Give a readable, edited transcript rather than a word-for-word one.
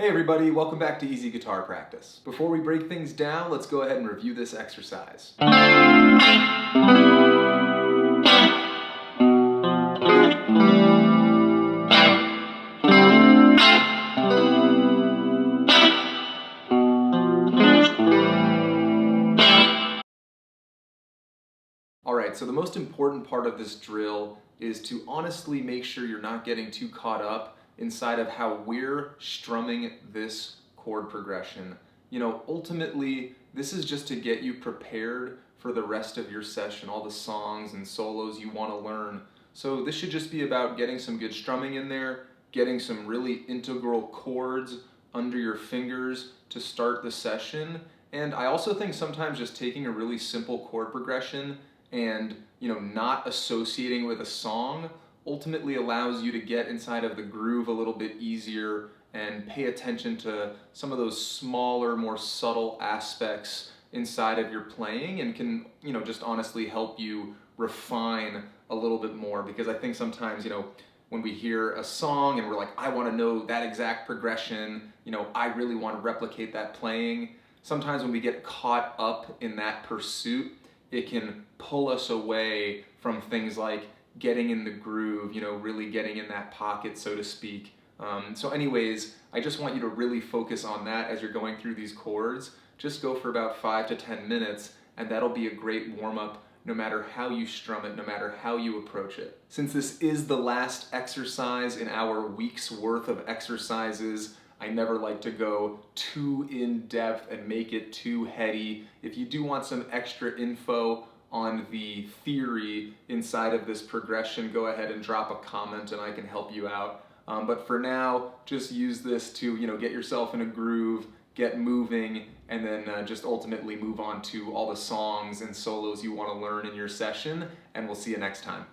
Hey everybody, welcome back to Easy Guitar Practice. Before we break things down, let's go ahead and review this exercise. Alright, so the most important part of this drill is to honestly make sure you're not getting too caught up inside of how we're strumming this chord progression. Ultimately, this is just to get you prepared for the rest of your session, all the songs and solos you want to learn. So this should just be about getting some good strumming in there, getting some really integral chords under your fingers to start the session. And I also think sometimes just taking a really simple chord progression and not associating with a song ultimately allows you to get inside of the groove a little bit easier and pay attention to some of those smaller, more subtle aspects inside of your playing, and can just honestly help you refine a little bit more. Because I think sometimes when we hear a song and we're like, I want to know that exact progression, I really want to replicate that playing. Sometimes when we get caught up in that pursuit, it can pull us away from things like getting in the groove, really getting in that pocket, so to speak. So anyways, I just want you to really focus on that as you're going through these chords. Just go for about 5 to 10 minutes, and that'll be a great warm-up no matter how you strum it, no matter how you approach it. Since this is the last exercise in our week's worth of exercises, I never like to go too in-depth and make it too heady. If you do want some extra info on the theory inside of this progression, go ahead and drop a comment and I can help you out. But for now, just use this to get yourself in a groove, get moving, and then just ultimately move on to all the songs and solos you want to learn in your session, and we'll see you next time.